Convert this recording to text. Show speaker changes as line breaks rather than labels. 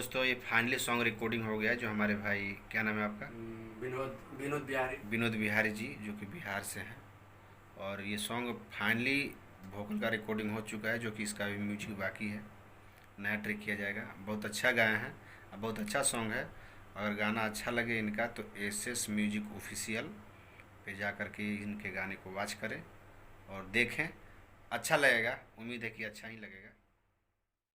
दोस्तों, ये finally song recording हो गया जो हमारे भाई, क्या नाम है आपका?
विनोद विनोद बिहारी।
विनोद बिहारी जी, जो कि बिहार से हैं। और ये सॉन्ग फाइनली वोकल का रिकॉर्डिंग हो चुका है, जो कि इसका भी म्यूजिक बाकी है, नया ट्रिक किया जाएगा। बहुत अच्छा गाए हैं, अब बहुत अच्छा सॉन्ग है। अगर गाना अच्छा लगे इनका तो एस एस म्यूजिक ऑफिशियल पे जा कर के इनके गाने को वॉच करें और देखें। अच्छा लगेगा, उम्मीद है कि अच्छा ही लगेगा।